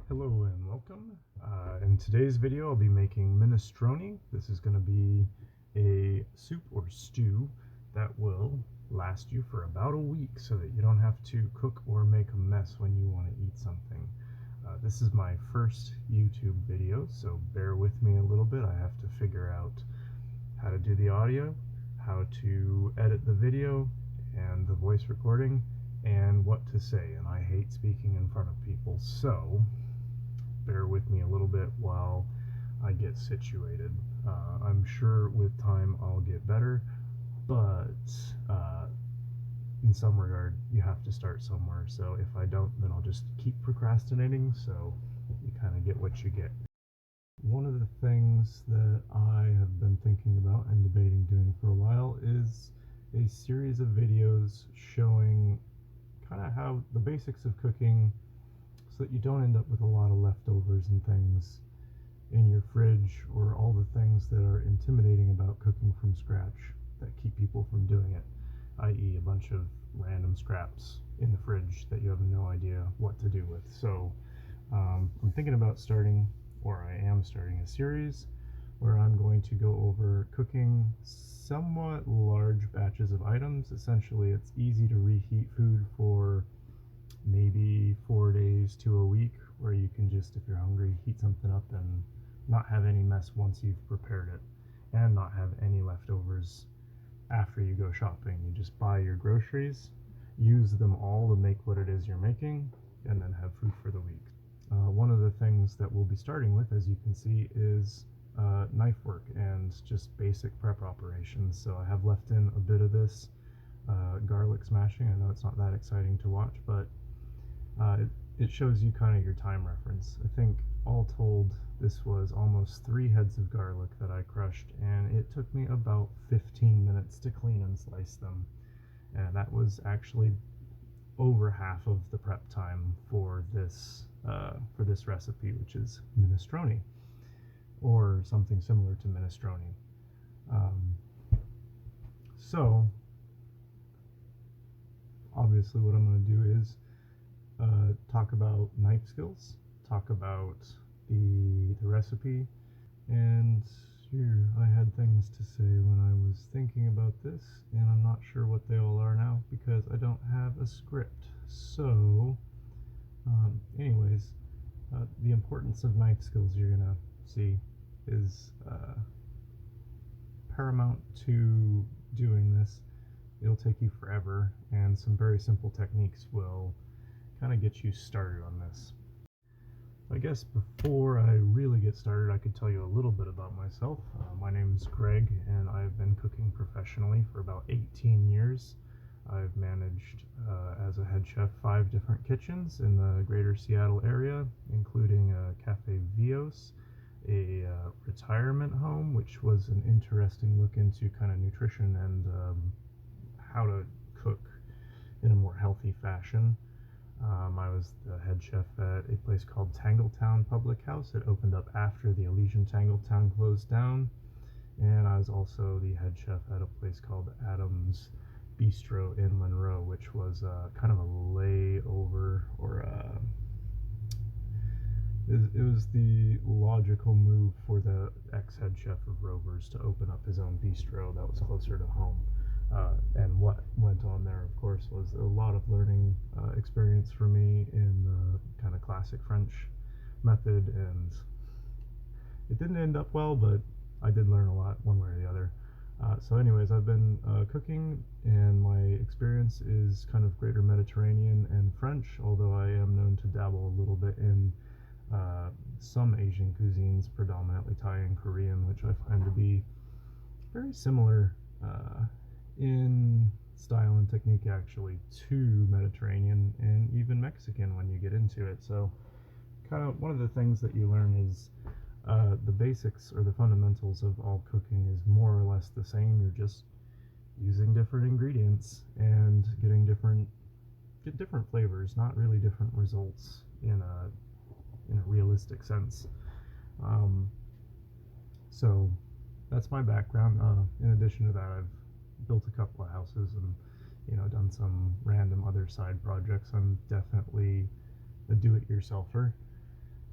Hello and welcome. In today's video I'll be making minestrone. This is going to be a soup or stew that will last you for about a week so that you don't have to cook or make a mess when you want to eat something. This is my first YouTube video, so bear with me a little bit. I have to figure out how to do the audio, how to edit the video and the voice recording, and what to say, and I hate speaking in front of people, so bear with me a little bit while I get situated. I'm sure with time I'll get better, but in some regard you have to start somewhere, so if I don't, then I'll just keep procrastinating, so you kind of get what you get. One of the things that I have been thinking about and debating doing for a while is a series of videos showing kind of how the basics of cooking so that you don't end up with a lot of leftovers and things in your fridge, or all the things that are intimidating about cooking from scratch that keep people from doing it, i.e. a bunch of random scraps in the fridge that you have no idea what to do with. So I'm thinking about starting, or I am starting, a series where I'm going to go over cooking somewhat large batches of items. Essentially, it's easy to reheat food for maybe 4 days to a week, where you can just, if you're hungry, heat something up and not have any mess once you've prepared it, and not have any leftovers after you go shopping. You just buy your groceries, use them all to make what it is you're making, and then have food for the week. One of the things that we'll be starting with, as you can see, is knife work and just basic prep operations. So I have left in a bit of this garlic smashing. I know it's not that exciting to watch, but it shows you kind of your time reference. I think all told this was almost 3 heads of garlic that I crushed, and it took me about 15 minutes to clean and slice them, and that was actually over half of the prep time for this recipe, which is minestrone, or something similar to minestrone. So obviously what I'm going to do is talk about knife skills, talk about the recipe, and here, I had things to say when I was thinking about this, and I'm not sure what they all are now because I don't have a script. So anyways, the importance of knife skills you're gonna see is paramount to doing this. It'll take you forever, and some very simple techniques will kind of get you started on this. I guess before I really get started, I could tell you a little bit about myself. My name's Greg, and I've been cooking professionally for about 18 years. I've managed as a head chef 5 different kitchens in the greater Seattle area, including Cafe Vios, a retirement home, which was an interesting look into kind of nutrition and how to cook in a more healthy fashion. I was the head chef at a place called Tangletown Public House. It opened up after the Elysian Tangletown closed down. And I was also the head chef at a place called Adam's Bistro in Monroe, which was kind of a layover, or it was the logical move for the ex-head chef of Rover's to open up his own bistro that was closer to home. And what went on there, of course, was a lot of learning experience for me in the kind of classic French method, and it didn't end up well, but I did learn a lot one way or the other. So anyways, I've been cooking, and my experience is kind of greater Mediterranean and French, although I am known to dabble a little bit in some Asian cuisines, predominantly Thai and Korean, which I find to be very similar in style and technique actually to Mediterranean and even Mexican when you get into it. So kind of one of the things that you learn is the basics, or the fundamentals of all cooking, is more or less the same. You're just using different ingredients and get different flavors, not really different results in a realistic sense. So that's my background. In addition to that, I've built a couple of houses and done some random other side projects. I'm definitely a do-it-yourselfer.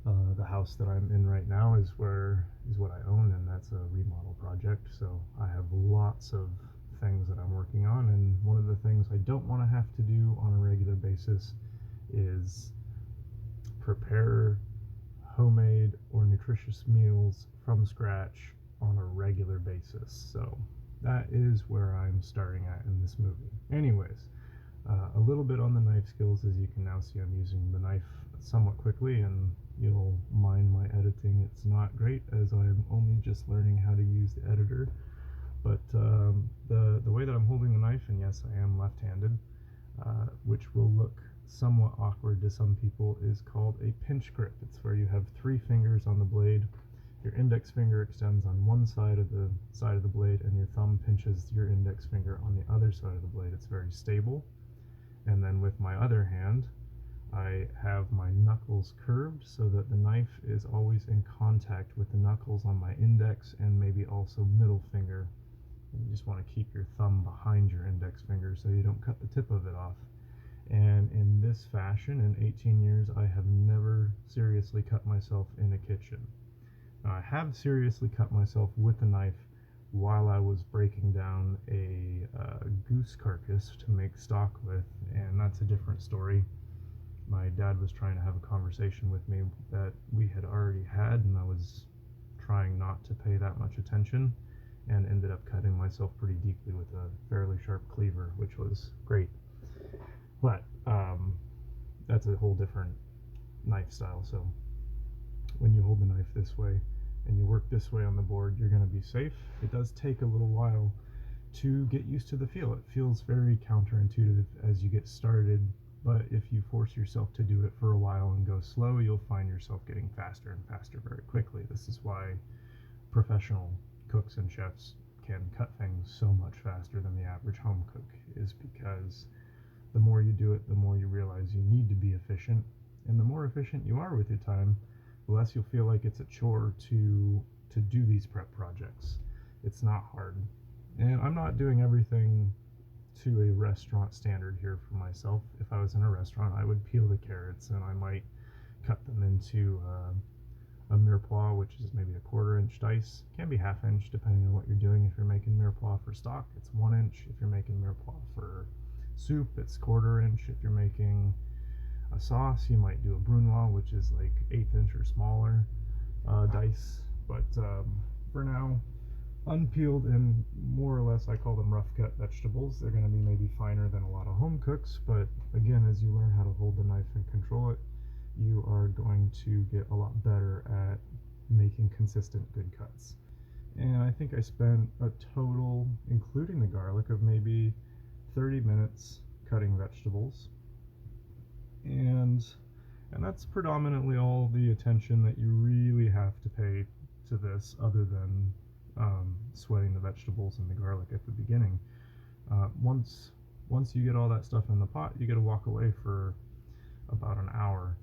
The house that I'm in right now is what I own, and that's a remodel project. So I have lots of things that I'm working on, and one of the things I don't want to have to do on a regular basis is prepare homemade or nutritious meals from scratch on a regular basis. So that is where I'm starting at in this movie. Anyways, a little bit on the knife skills. As you can now see, I'm using the knife somewhat quickly, and you'll mind my editing. It's not great, as I'm only just learning how to use the editor. But the way that I'm holding the knife, and yes, I am left-handed, which will look somewhat awkward to some people, is called a pinch grip. It's where you have 3 fingers on the blade. Your index finger extends on one side of the blade, and your thumb pinches your index finger on the other side of the blade. It's very stable. And then with my other hand, I have my knuckles curved so that the knife is always in contact with the knuckles on my index and maybe also middle finger. And you just want to keep your thumb behind your index finger so you don't cut the tip of it off. And in this fashion, in 18 years, I have never seriously cut myself in a kitchen. Now, I have seriously cut myself with a knife while I was breaking down a goose carcass to make stock with, and that's a different story. My dad was trying to have a conversation with me that we had already had, and I was trying not to pay that much attention, and ended up cutting myself pretty deeply with a fairly sharp cleaver, which was great. But that's a whole different knife style. So when you hold the knife this way and you work this way on the board, you're going to be safe. It does take a little while to get used to the feel. It feels very counterintuitive as you get started, but if you force yourself to do it for a while and go slow, you'll find yourself getting faster and faster very quickly. This is why professional cooks and chefs can cut things so much faster than the average home cook, is because the more you do it, the more you realize you need to be efficient, and the more efficient you are with your time, the less you'll feel like it's a chore to do these prep projects. It's not hard. And I'm not doing everything to a restaurant standard here for myself. If I was in a restaurant, I would peel the carrots and I might cut them into a mirepoix, which is maybe a 1/4 inch dice. It can be 1/2 inch depending on what you're doing. If you're making mirepoix for stock, it's 1 inch. If you're making mirepoix for soup, it's 1/4 inch. If you're making a sauce, you might do a brunoise, which is like 1/8 inch or smaller dice. But for now, unpeeled and more or less, I call them rough cut vegetables. They're going to be maybe finer than a lot of home cooks, but again, as you learn how to hold the knife and control it, you are going to get a lot better at making consistent good cuts. And I think I spent a total, including the garlic, of maybe 30 minutes cutting vegetables. And that's predominantly all the attention that you really have to pay to this, other than sweating the vegetables and the garlic at the beginning. Once you get all that stuff in the pot, you get to walk away for about an hour.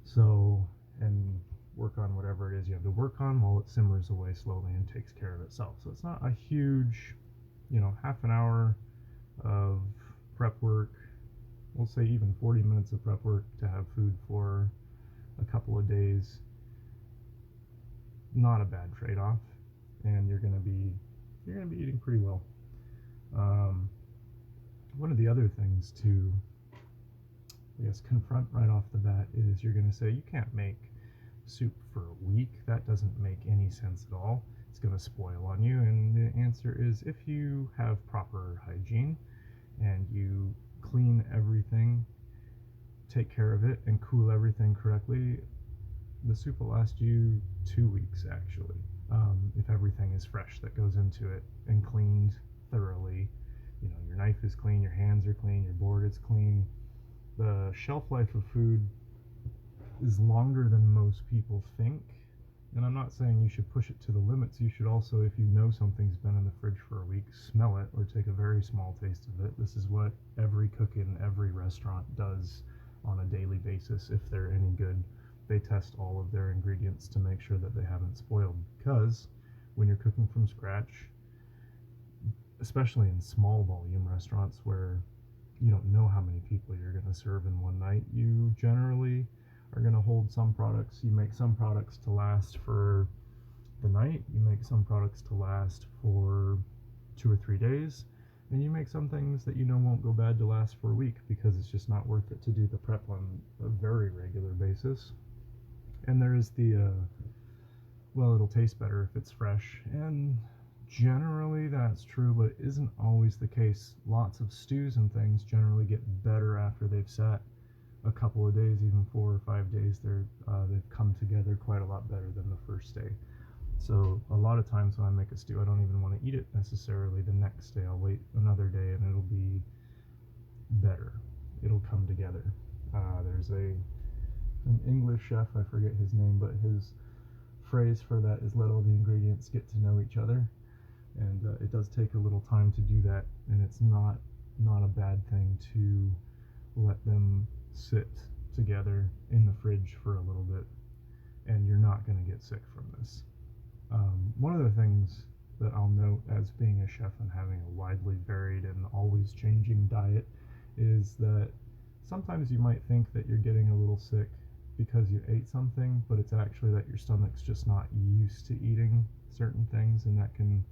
So, and work on whatever it is you have to work on while it simmers away slowly and takes care of itself. So it's not a huge, 1/2 an hour of prep work. We'll say even 40 minutes of prep work to have food for a couple of days. Not a bad trade-off, and you're gonna be eating pretty well. One of the other things to, I guess, confront right off the bat is you're gonna say you can't make soup for a week. That doesn't make any sense at all. It's gonna spoil on you. And the answer is, if you have proper hygiene and you clean everything, take care of it, and cool everything correctly, the soup will last you 2 weeks actually, if everything is fresh that goes into it and cleaned thoroughly. Your knife is clean, your hands are clean, your board is clean. The shelf life of food is longer than most people think, and I'm not saying you should push it to the limits. You should also, if you know something's been in the fridge for a week, smell it or take a very small taste of it. This is what every cook in every restaurant does on a daily basis. If they're any good, they test all of their ingredients to make sure that they haven't spoiled, because when you're cooking from scratch, especially in small volume restaurants where you don't know how many people you're going to serve in one night, you generally are going to hold some products. You make some products to last for the night, you make some products to last for 2 or 3 days, and you make some things that you know won't go bad to last for a week because it's just not worth it to do the prep on a very regular basis. And there is the well, it'll taste better if it's fresh, and generally that's true, but it isn't always the case. Lots of stews and things generally get better after they've sat a couple of days, even 4 or 5 days. They've come together quite a lot better than the first day. So a lot of times when I make a stew, I don't even want to eat it necessarily the next day. I'll wait another day and it'll be better. It'll come together. There's an English chef, I forget his name, but his phrase for that is let all the ingredients get to know each other. And it does take a little time to do that, and it's not a bad thing to let them sit together in the fridge for a little bit, and you're not going to get sick from this. One of the things that I'll note as being a chef and having a widely varied and always changing diet is that sometimes you might think that you're getting a little sick because you ate something, but it's actually that your stomach's just not used to eating certain things, and that can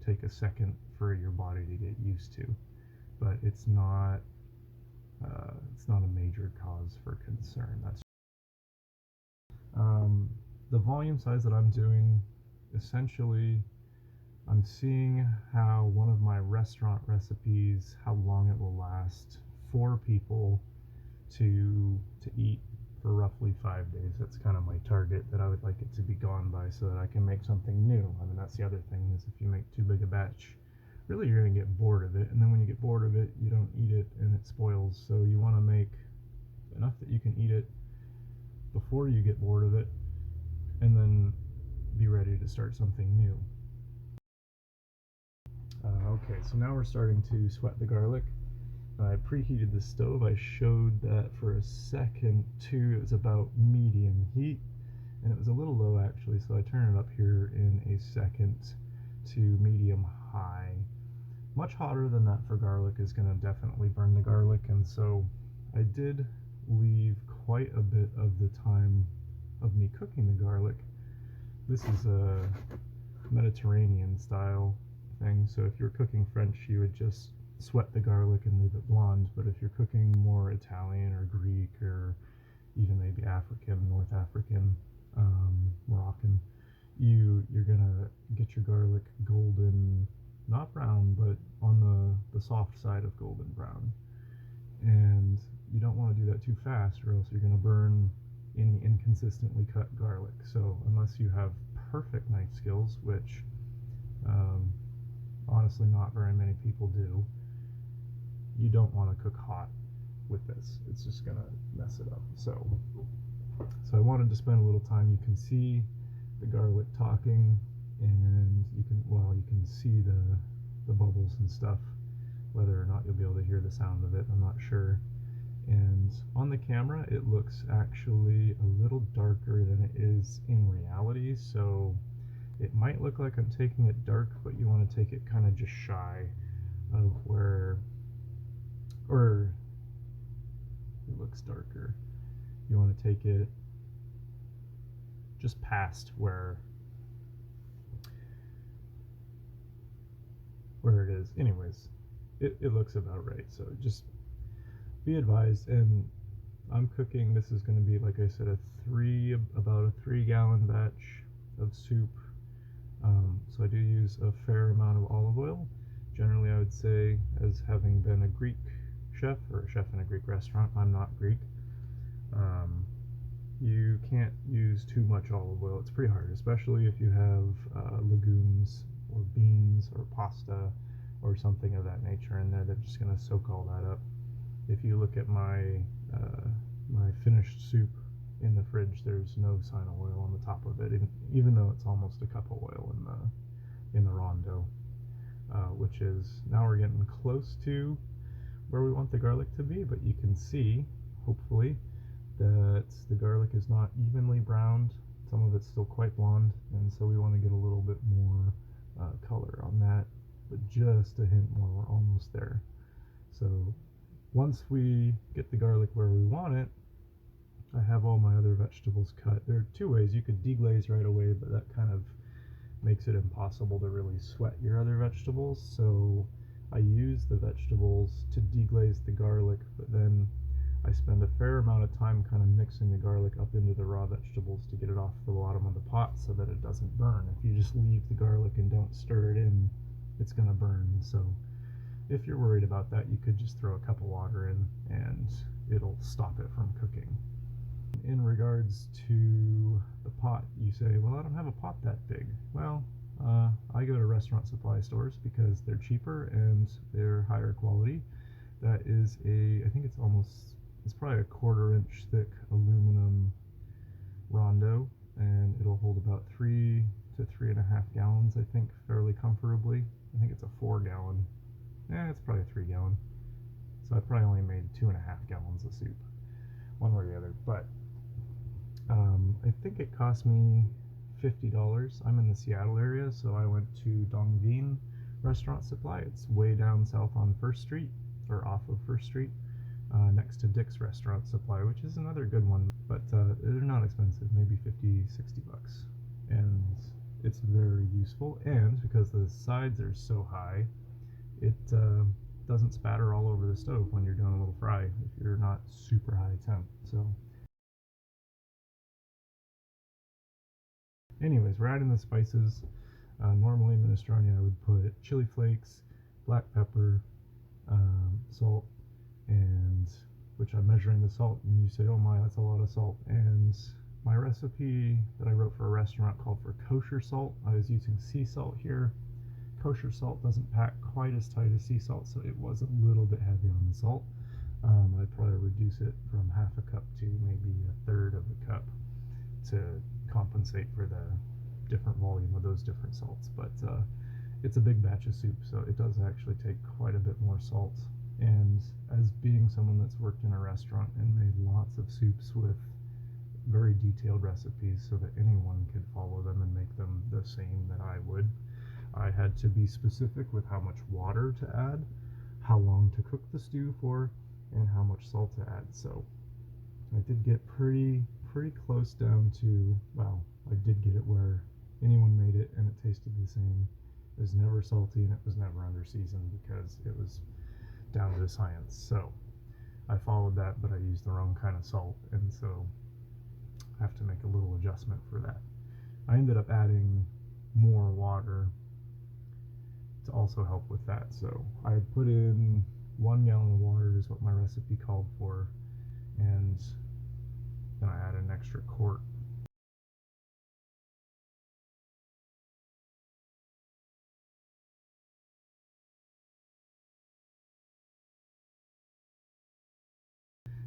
take a second for your body to get used to. But it's not a major cause for concern. That's the volume size that I'm doing. Essentially, I'm seeing how one of my restaurant recipes, how long it will last 4 people to eat for roughly 5 days. That's kind of my target that I would like it to be gone by so that I can make something new. I mean, that's the other thing, is if you make too big a batch, really you're going to get bored of it. And then when you get bored of it, you don't eat it and it spoils. So you want to make enough that you can eat it before you get bored of it, and then be ready to start something new. Okay, so now we're starting to sweat the garlic. I preheated the stove. I showed that for a second too. It was about medium heat, and it was a little low actually, so I turned it up here in a second to medium high. Much hotter than that for garlic is going to definitely burn the garlic, and so I did leave quite a bit of the time of me cooking the garlic. This is a Mediterranean style thing, so if you're cooking French, you would just sweat the garlic and leave it blonde. But if you're cooking more Italian or Greek or even maybe African, North African, Moroccan, you're gonna get your garlic golden, not brown, but on the soft side of golden brown. And you don't want to do that too fast, or else you're gonna burn any inconsistently cut garlic. So unless you have perfect knife skills, which honestly not very many people do, you don't want to cook hot with this. It's just gonna mess it up. So I wanted to spend a little time. You can see the garlic talking, and you can see the bubbles and stuff. Whether or not you'll be able to hear the sound of it, I'm not sure. And on the camera, it looks actually a little darker than it is in reality. So it might look like I'm taking it dark, but you want to take it kind of just shy of where, or it looks darker. You want to take it just past where it is. Anyways, it looks about right. So just be advised. And I'm cooking, this is going to be, like I said, about a 3-gallon batch of soup. So I do use a fair amount of olive oil. Generally, I would say, as having been a Greek chef or a chef in a Greek restaurant, I'm not Greek. You can't use too much olive oil. It's pretty hard, especially if you have legumes or beans or pasta or something of that nature in there. They're just going to soak all that up. If you look at my finished soup in the fridge, there's no sign of oil on the top of it, even though it's almost a cup of oil in the rondo, which is, now we're getting close to where we want the garlic to be. But you can see, hopefully, that the garlic is not evenly browned. Some of it's still quite blonde, and so we want to get a little bit more color on that, but just a hint more. We're almost there. So once we get the garlic where we want it, I have all my other vegetables cut. There are two ways. You could deglaze right away, but that kind of makes it impossible to really sweat your other vegetables. So I use the vegetables to deglaze the garlic, but then I spend a fair amount of time kind of mixing the garlic up into the raw vegetables to get it off the bottom of the pot so that it doesn't burn. If you just leave the garlic and don't stir it in, it's going to burn. So if you're worried about that, you could just throw a cup of water in and it'll stop it from cooking. In regards to the pot, you say, well, I don't have a pot that big. Well, I go to restaurant supply stores because they're cheaper and they're higher quality. That is I think it's probably a 1/4 inch thick aluminum rondo, and it'll hold about 3 to 3.5 gallons, I think, fairly comfortably. I think it's a 4 gallon. It's probably a 3 gallon. So I probably only made 2.5 gallons of soup, one way or the other. But I think it cost me $50. I'm in the Seattle area, so I went to Dongvin Restaurant Supply. It's way down south on First Street, or off of First Street, next to Dick's Restaurant Supply, which is another good one. But they're not expensive, maybe 50, 60 bucks. And it's very useful, and because the sides are so high, it doesn't spatter all over the stove when you're doing a little fry if you're not super high temp. So anyways, we're adding the spices. Normally minestrone I would put chili flakes, black pepper, salt, and which I'm measuring the salt, and you say, oh my, that's a lot of salt. And my recipe that I wrote for a restaurant called for kosher salt. I was using sea salt here. Kosher salt doesn't pack quite as tight as sea salt, so it was a little bit heavy on the salt. I'd probably reduce it from 1/2 cup to maybe 1/3 of a cup to compensate for the different volume of those different salts. But it's a big batch of soup, so it does actually take quite a bit more salt. And as being someone that's worked in a restaurant and made lots of soups with very detailed recipes so that anyone could follow them and make them the same that I would, I had to be specific with how much water to add, how long to cook the stew for, and how much salt to add. So I did get pretty close down to, well, I did get it where anyone made it and it tasted the same. It was never salty and it was never under seasoned because it was down to science. So I followed that, but I used the wrong kind of salt, and so I have to make a little adjustment for that. I ended up adding more water to also help with that. So I put in 1 gallon of water is what my recipe called for, and then I added an extra quart.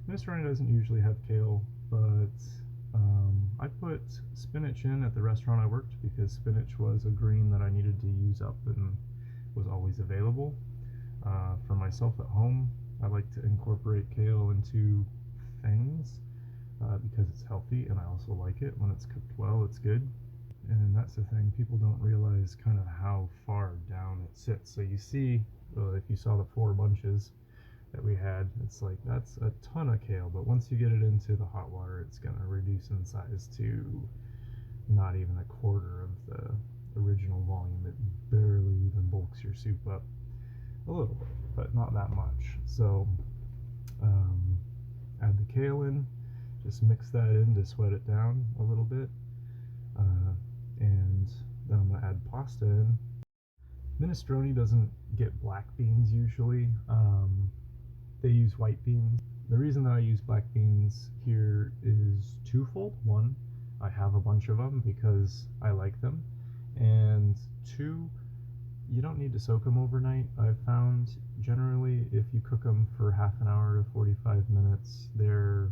Minestrone doesn't usually have kale, but I put spinach in at the restaurant I worked because spinach was a green that I needed to use up and was always available. For myself at home, I like to incorporate kale into things because it's healthy, and I also like it when it's cooked well. It's good. And that's the thing, people don't realize kind of how far down it sits. So you see, if you saw the 4 bunches that we had, it's like that's a ton of kale, but once you get it into the hot water, it's going to reduce in size to not even 1/4 of the original volume. It barely even bulks your soup up a little bit, but not that much. So add the kale in, just mix that in to sweat it down a little bit, and then I'm going to add pasta in. Minestrone doesn't get black beans usually. They use white beans. The reason that I use black beans here is twofold. One, I have a bunch of them because I like them, and 2, you don't need to soak them overnight. I've found generally if you cook them for half an hour to 45 minutes, they're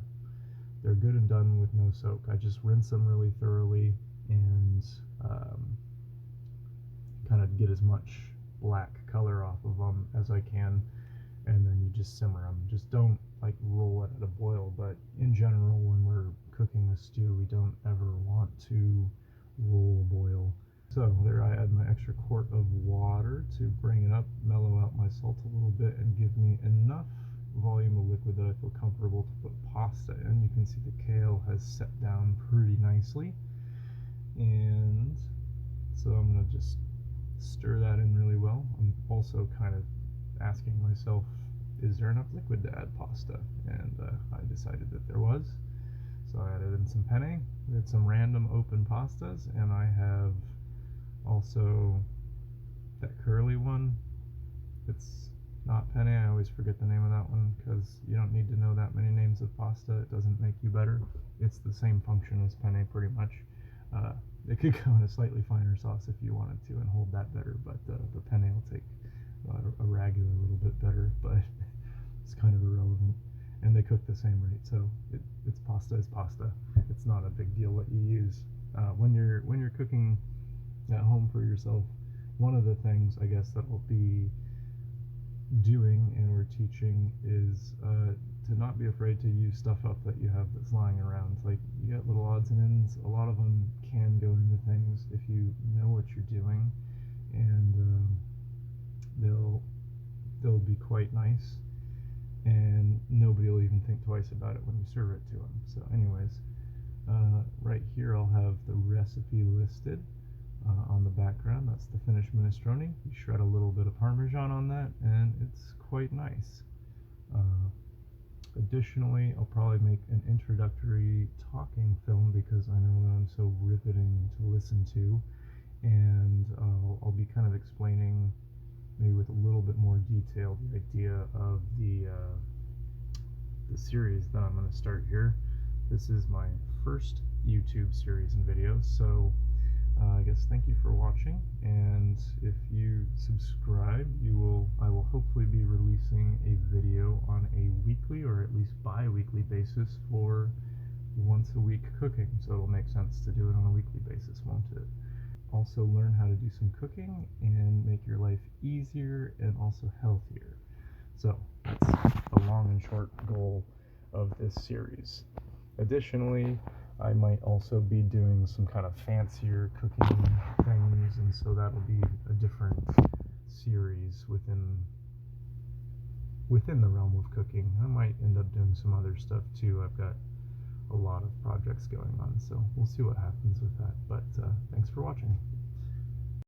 good and done with no soak. I just rinse them really thoroughly and kind of get as much black color off of them as I can, and then you just simmer them. Just don't like roll it at a boil, but in general when we're cooking a stew, we don't ever want to roll boil. So there I add my extra quart of water to bring it up, mellow out my salt a little bit, and give me enough volume of liquid liquid that I feel comfortable to put pasta in. You can see the kale has set down pretty nicely. And so I'm going to just stir that in really well. I'm also kind of asking myself, is there enough liquid to add pasta? And I decided that there was. So I added in some penne. We had some random open pastas, and I have also that curly one. It's not penne. I always forget the name of that one because you don't need to know that many names of pasta. It doesn't make you better. It's the same function as penne pretty much. It could go in a slightly finer sauce if you wanted to and hold that better, but the penne will take a ragu a little bit better, but it's kind of irrelevant. And they cook the same rate, so it's pasta is pasta. It's not a big deal what you use. When you're cooking at home for yourself, one of the things I guess that I'll be doing and we're teaching is to not be afraid to use stuff up that you have that's lying around. Like, you get little odds and ends. A lot of them can go into things if you know what you're doing, and they'll be quite nice, and nobody will even think twice about it when you serve it to them. So anyways, right here I'll have the recipe listed on the background. That's the finished minestrone. You shred a little bit of Parmesan on that, and it's quite nice. Additionally, I'll probably make an introductory talking film because I know that I'm so riveting to listen to, and I'll be kind of explaining, maybe with a little bit more detail, the idea of the series that I'm going to start here. This is my first YouTube series and videos, so I guess thank you for watching, and if you subscribe, I will hopefully be releasing a video on a weekly or at least bi-weekly basis for once a week cooking, so it'll make sense to do it on a weekly basis, won't it? Also learn how to do some cooking and make your life easier and also healthier. So that's the long and short goal of this series. Additionally, I might also be doing some kind of fancier cooking things, and so that'll be a different series within the realm of cooking. I might end up doing some other stuff too. I've got a lot of projects going on, so we'll see what happens with that. But thanks for watching.